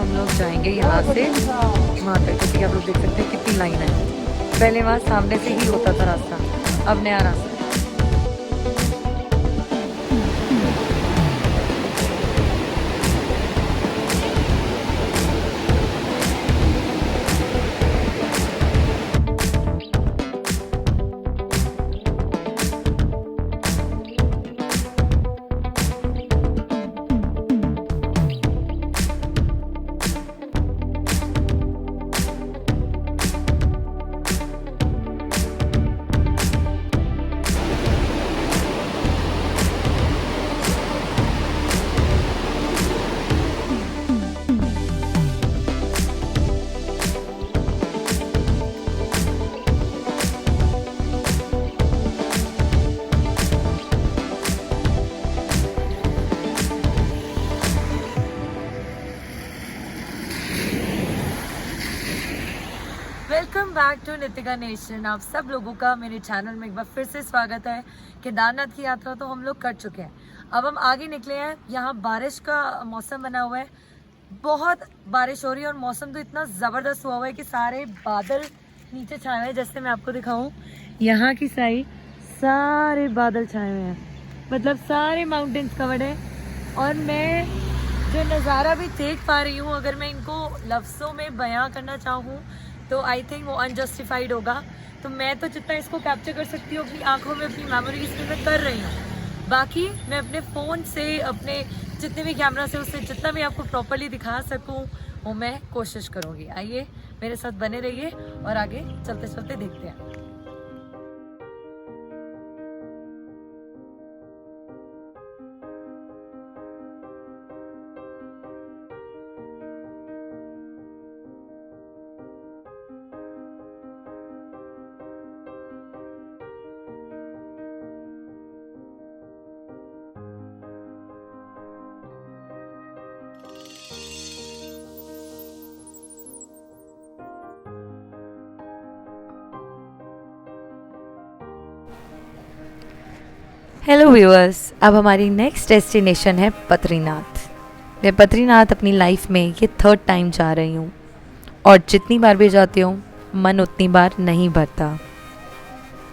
हम लोग जाएंगे यहाँ से वहाँ तक। जैसे कि आप लोग देख सकते हैं कितनी लाइन है। पहले वहाँ सामने से ही होता था रास्ता, अब नया रास्ता। Welcome back to Nitika nation. आप सब लोगों का मेरे चैनल में एक बार फिर से स्वागत है। केदारनाथ की यात्रा तो हम लोग कर चुके हैं, अब हम आगे निकले हैं। यहाँ बारिश का मौसम बना हुआ है, बहुत बारिश हो रही है और मौसम तो इतना ज़बरदस्त हुआ हुआ है कि सारे बादल नीचे छाए हुए हैं। जैसे मैं आपको दिखाऊं, यहाँ की साइड सारे बादल छाए हुए हैं, मतलब सारे माउंटेन्स कवर्ड है। और मैं जो नज़ारा भी देख पा रही हूँ, अगर मैं इनको लफ्ज़ों में बयां करना चाहूँ तो आई थिंक वो अनजस्टिफाइड होगा। तो मैं तो जितना इसको कैप्चर कर सकती हूँ अपनी आंखों में, अपनी मेमोरीज में मैं कर रही हूँ। बाकी मैं अपने फ़ोन से, अपने जितने भी कैमरा से, उससे जितना भी आपको प्रॉपरली दिखा सकूँ वो मैं कोशिश करूँगी। आइए मेरे साथ बने रहिए और आगे चलते चलते देखते हैं। हेलो व्यूअर्स, अब हमारी नेक्स्ट डेस्टिनेशन है बद्रीनाथ। मैं बद्रीनाथ अपनी लाइफ में ये थर्ड टाइम जा रही हूँ और जितनी बार भी जाती हूँ मन उतनी बार नहीं भरता।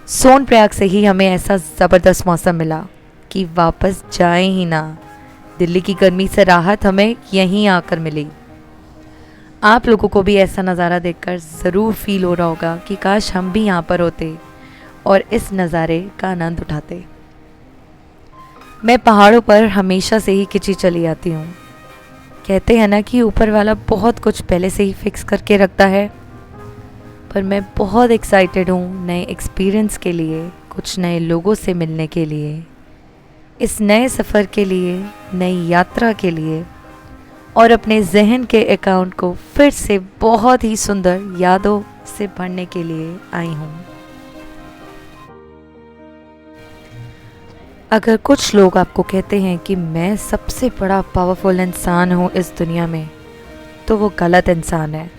सोनप्रयाग से ही हमें ऐसा ज़बरदस्त मौसम मिला कि वापस जाएं ही ना। दिल्ली की गर्मी से राहत हमें यहीं आकर मिली। आप लोगों को भी ऐसा नज़ारा देखकर ज़रूर फील हो रहा होगा कि काश हम भी यहाँ पर होते और इस नज़ारे का आनंद उठाते। मैं पहाड़ों पर हमेशा से ही खिंची चली आती हूँ। कहते हैं ना कि ऊपर वाला बहुत कुछ पहले से ही फिक्स करके रखता है, पर मैं बहुत एक्साइटेड हूँ नए एक्सपीरियंस के लिए, कुछ नए लोगों से मिलने के लिए, इस नए सफ़र के लिए, नई यात्रा के लिए, और अपने जहन के अकाउंट को फिर से बहुत ही सुंदर यादों से भरने के लिए आई हूँ। अगर कुछ लोग आपको कहते हैं कि मैं सबसे बड़ा पावरफुल इंसान हूँ इस दुनिया में, तो वो गलत इंसान है।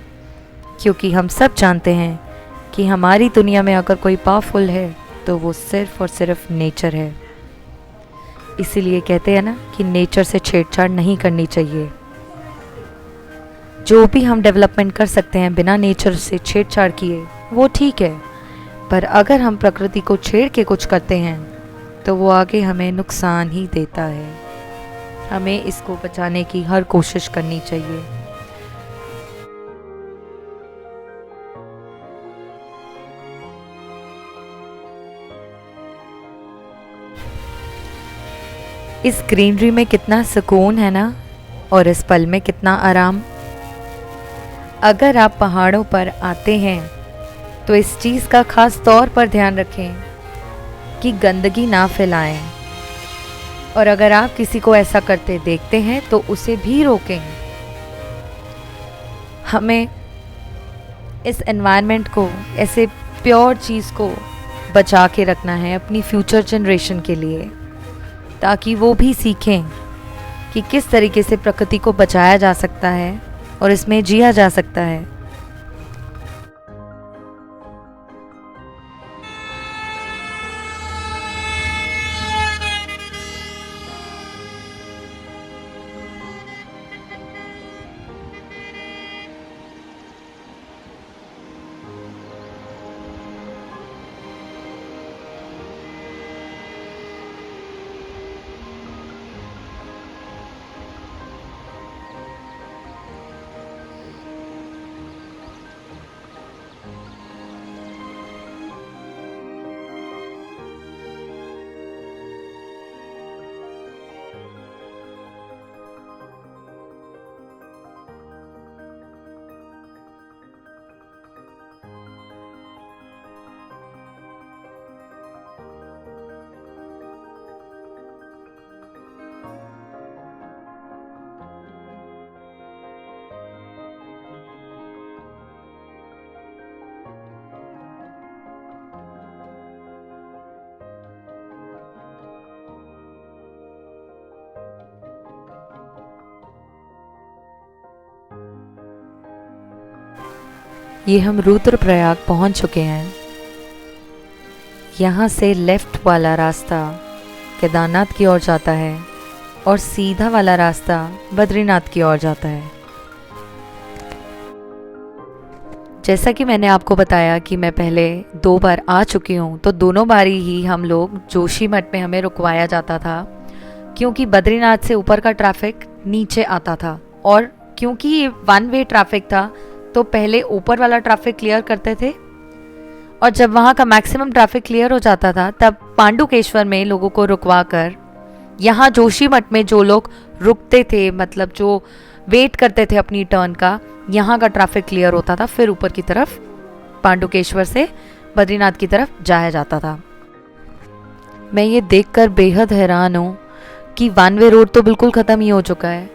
क्योंकि हम सब जानते हैं कि हमारी दुनिया में अगर कोई पावरफुल है तो वो सिर्फ और सिर्फ नेचर है। इसीलिए कहते हैं ना कि नेचर से छेड़छाड़ नहीं करनी चाहिए। जो भी हम डेवलपमेंट कर सकते हैं बिना नेचर से छेड़छाड़ किए वो ठीक है, पर अगर हम प्रकृति को छेड़ के कुछ करते हैं तो वो आगे हमें नुकसान ही देता है। हमें इसको बचाने की हर कोशिश करनी चाहिए। इस ग्रीनरी में कितना सुकून है ना, और इस पल में कितना आराम। अगर आप पहाड़ों पर आते हैं तो इस चीज़ का खास तौर पर ध्यान रखें कि गंदगी ना फैलाएं, और अगर आप किसी को ऐसा करते देखते हैं तो उसे भी रोकें। हमें इस एनवायरनमेंट को, ऐसे प्योर चीज़ को बचा के रखना है अपनी फ्यूचर जनरेशन के लिए, ताकि वो भी सीखें कि किस तरीके से प्रकृति को बचाया जा सकता है और इसमें जिया जा सकता है। ये हम रुद्रप्रयाग पहुंच चुके हैं। यहाँ से लेफ्ट वाला रास्ता केदारनाथ की ओर जाता है और सीधा वाला रास्ता बद्रीनाथ की ओर जाता है। जैसा कि मैंने आपको बताया कि मैं पहले 2 बार आ चुकी हूँ, तो दोनों बारी ही हम लोग जोशीमठ में हमें रुकवाया जाता था, क्योंकि बद्रीनाथ से ऊपर का ट्रैफिक नीचे आता था और क्योंकि ये 1 वे ट्रैफिक था तो पहले ऊपर वाला ट्रैफिक क्लियर करते थे और जब वहाँ का मैक्सिमम ट्रैफिक क्लियर हो जाता था तब पांडुकेश्वर में लोगों को रुकवा कर यहाँ जोशीमठ में जो लोग रुकते थे, मतलब जो वेट करते थे अपनी टर्न का, यहाँ का ट्रैफिक क्लियर होता था, फिर ऊपर की तरफ पांडुकेश्वर से बद्रीनाथ की तरफ जाया जाता था। मैं ये देखकर बेहद हैरान हूँ कि 1 वे रोड तो बिल्कुल ख़त्म ही हो चुका है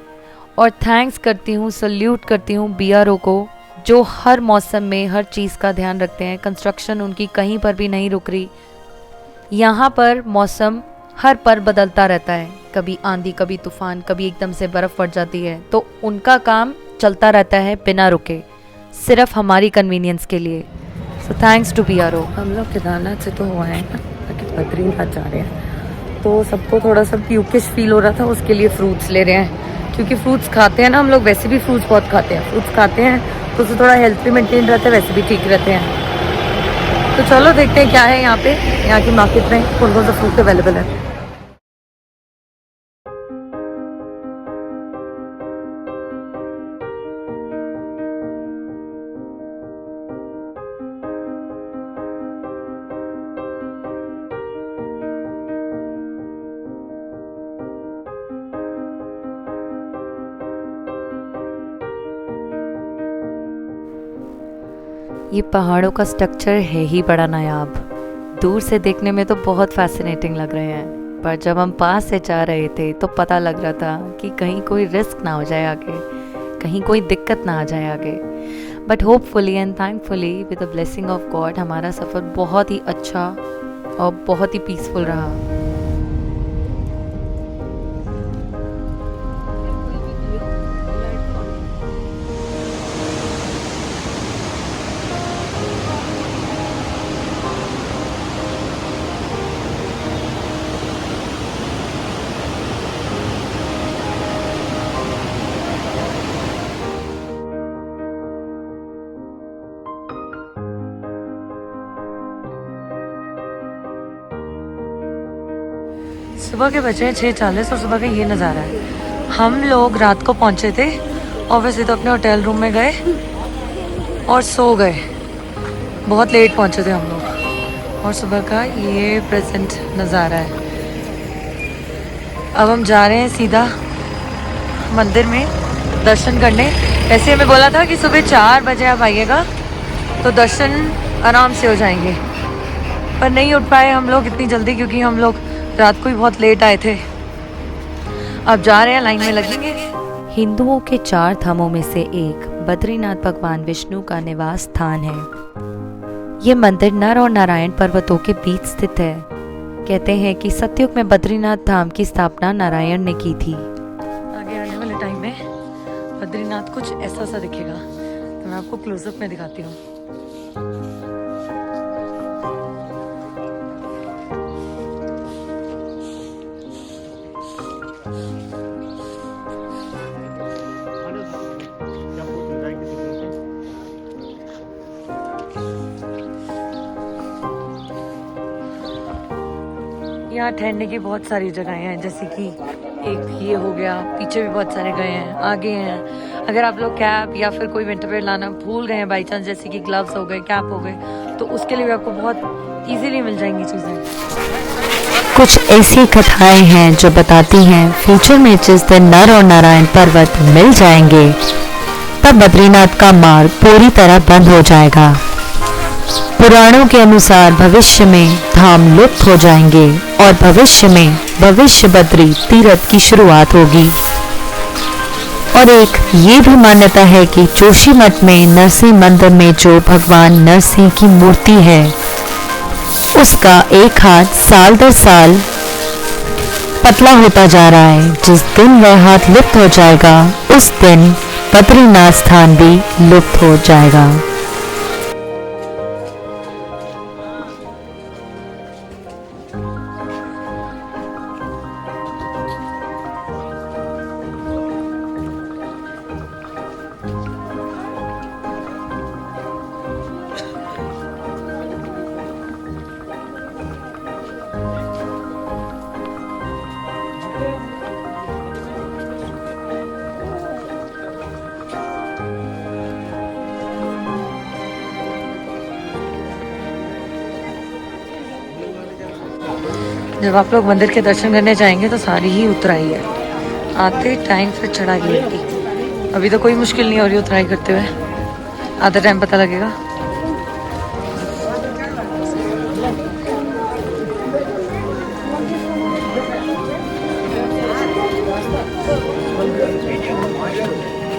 और थैंक्स करती हूँ, सल्यूट करती हूँ BRO को, जो हर मौसम में हर चीज़ का ध्यान रखते हैं। कंस्ट्रक्शन उनकी कहीं पर भी नहीं रुक रही। यहाँ पर मौसम हर पल बदलता रहता है, कभी आंधी, कभी तूफान, कभी एकदम से बर्फ़ पड़ जाती है, तो उनका काम चलता रहता है बिना रुके, सिर्फ हमारी कन्वीनियंस के लिए। So thanks to BRO। हम लोग केदारनाथ से तो हुआ है ना, बद्रीनाथ जा रहे हैं, तो सबको थोड़ा सा प्यूकिश फील हो रहा था, उसके लिए फ्रूट्स ले रहे हैं, क्योंकि फ्रूट्स खाते हैं ना हम लोग, वैसे भी फ्रूट्स बहुत खाते हैं, फ्रूट्स खाते हैं तो उससे थोड़ा हेल्थ भी मेंटेन रहता है, वैसे भी ठीक रहते हैं। तो चलो देखते हैं क्या है यहाँ पे, यहाँ की मार्केट में कौन कौन सा फ्रूट अवेलेबल है। ये पहाड़ों का स्ट्रक्चर है ही बड़ा नायाब, दूर से देखने में तो बहुत फैसिनेटिंग लग रहे हैं, पर जब हम पास से जा रहे थे तो पता लग रहा था कि कहीं कोई रिस्क ना हो जाए आगे, कहीं कोई दिक्कत ना आ जाए आगे। But hopefully and thankfully with the blessing of God हमारा सफ़र बहुत ही अच्छा और बहुत ही पीसफुल रहा। सुबह के बजे 6:40 और सुबह का ये नज़ारा है। हम लोग रात को पहुँचे थे और वैसे तो अपने होटल रूम में गए और सो गए, बहुत लेट पहुँचे थे हम लोग, और सुबह का ये प्रेजेंट नज़ारा है। अब हम जा रहे हैं सीधा मंदिर में दर्शन करने। वैसे हमें बोला था कि सुबह 4 बजे आप आइएगा तो दर्शन आराम से हो जाएंगे, पर नहीं उठ पाए हम लोग इतनी जल्दी, क्योंकि हम लोग रात को ही बहुत लेट आए थे। अब जा रहे हैं, लाइन में लगेंगे। हिंदुओं के 4 धामों में से एक बद्रीनाथ भगवान विष्णु का निवास स्थान है। ये मंदिर नर और नारायण पर्वतों के बीच स्थित है। कहते हैं कि सतयुग में बद्रीनाथ धाम की स्थापना नारायण ने की थी। आगे आने वाले टाइम में बद्रीनाथ कुछ ऐसा सा दिखेगा, तो मैं आपको क्लोजअप में दिखाती हूँ। यहाँ ठहरने की बहुत सारी जगहें हैं, जैसे कि एक ये हो गया, पीछे भी बहुत सारे गए हैं, आगे हैं। अगर आप लोग कैप या फिर कोई विंटर वेयर लाना भूल गए हैं बाई चांस, जैसे कि ग्लव्स हो गए, कैप हो गए, तो उसके लिए भी आपको बहुत इजीली मिल जाएंगी चीज़ें। कुछ ऐसी कथाएं हैं जो बताती हैं फ्यूचर में जिस दिन नर और नारायण पर्वत मिल जाएंगे तब बद्रीनाथ का मार्ग पूरी तरह बंद हो जाएगा। पुराणों के अनुसार भविष्य में धाम लुप्त हो जाएंगे और भविष्य में भविष्य बद्री तीर्थ की शुरुआत होगी। और एक ये भी मान्यता है कि जोशीमठ में नरसिंह मंदिर में जो भगवान नरसिंह की मूर्ति है उसका एक हाथ साल दर साल पतला होता जा रहा है। जिस दिन वह हाथ लुप्त हो जाएगा उस दिन बद्रीनाथ स्थान भी लुप्त हो जाएगा। जब आप लोग मंदिर के दर्शन करने जाएंगे तो सारी ही उतराई है, आते टाइम फिर चढ़ाई गिरेगी। अभी तो कोई मुश्किल नहीं हो रही उतराई करते हुए, आते टाइम पता लगेगा।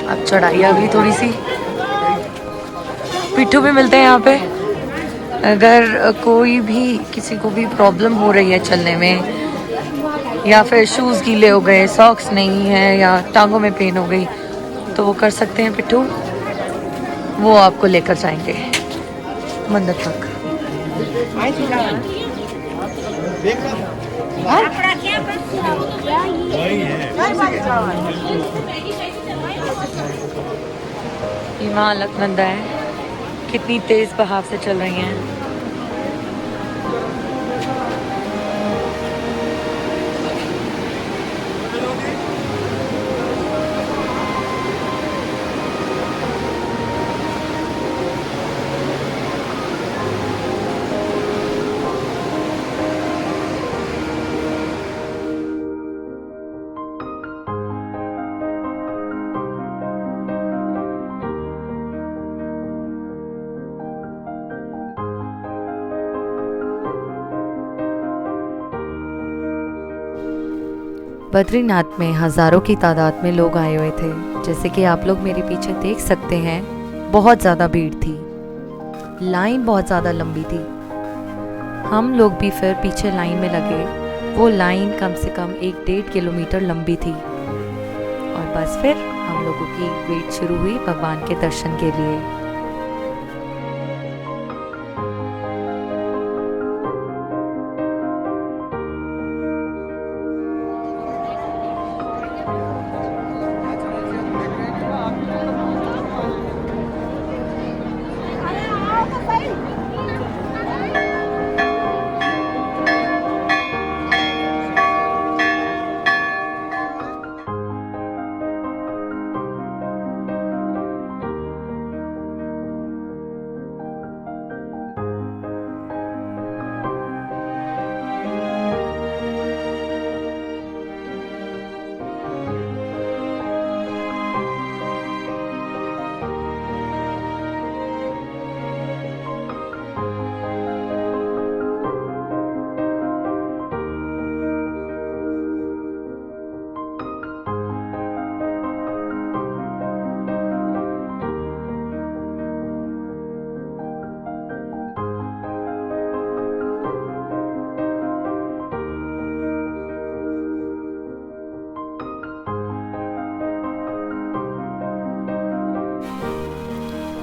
अब चढ़ाई आ गई थोड़ी सी। पिट्ठू भी मिलते हैं यहाँ पे। अगर कोई भी किसी को भी प्रॉब्लम हो रही है चलने में, या फिर शूज़ गीले हो गए, सॉक्स नहीं है, या टांगों में पेन हो गई, तो वो कर सकते हैं पिट्ठू। वो आपको लेकर जाएंगे मंदिर तक। ये माँ अलकनंदा है, कितनी तेज बहाव से चल रही हैं। बद्रीनाथ में हज़ारों की तादाद में लोग आए हुए थे। जैसे कि आप लोग मेरे पीछे देख सकते हैं, बहुत ज़्यादा भीड़ थी, लाइन बहुत ज़्यादा लंबी थी। हम लोग भी फिर पीछे लाइन में लगे। वो लाइन कम से कम 1-1.5 किलोमीटर लंबी थी। और बस फिर हम लोगों की वेट शुरू हुई भगवान के दर्शन के लिए।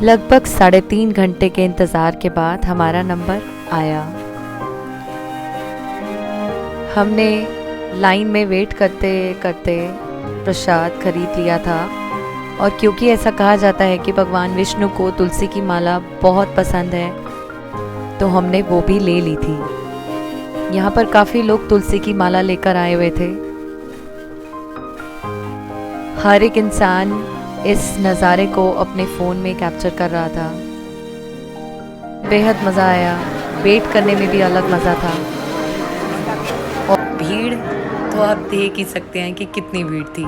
लगभग 3.5 घंटे के इंतज़ार के बाद हमारा नंबर आया। हमने लाइन में वेट करते करते प्रसाद खरीद लिया था। और क्योंकि ऐसा कहा जाता है कि भगवान विष्णु को तुलसी की माला बहुत पसंद है, तो हमने वो भी ले ली थी। यहाँ पर काफ़ी लोग तुलसी की माला लेकर आए हुए थे। हर एक इंसान इस नज़ारे को अपने फ़ोन में कैप्चर कर रहा था। बेहद मज़ा आया, वेट करने में भी अलग मज़ा था। और भीड़ तो आप देख ही सकते हैं कि कितनी भीड़ थी।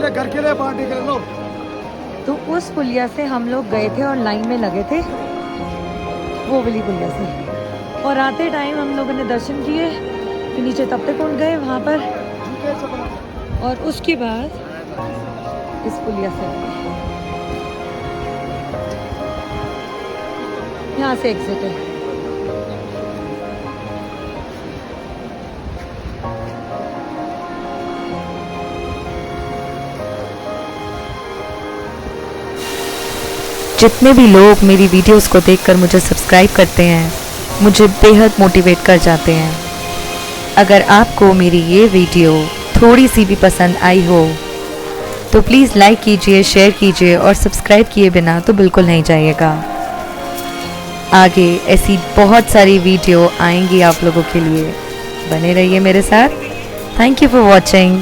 घर के लिए पार्टी कर लो। तो उस पुलिया से हम लोग गए थे और लाइन में लगे थे, वो वाली पुलिया से। और आते टाइम हम लोगों ने दर्शन किए, फिर नीचे तब तक उठ गए वहाँ पर, और उसके बाद इस पुलिया से यहाँ से एग्जिट है। जितने भी लोग मेरी वीडियोस को देखकर मुझे सब्सक्राइब करते हैं, मुझे बेहद मोटिवेट कर जाते हैं। अगर आपको मेरी ये वीडियो थोड़ी सी भी पसंद आई हो तो प्लीज़ लाइक कीजिए, शेयर कीजिए और सब्सक्राइब किए बिना तो बिल्कुल नहीं जाइएगा। आगे ऐसी बहुत सारी वीडियो आएंगी आप लोगों के लिए, बने रहिए मेरे साथ। Thank you for watching.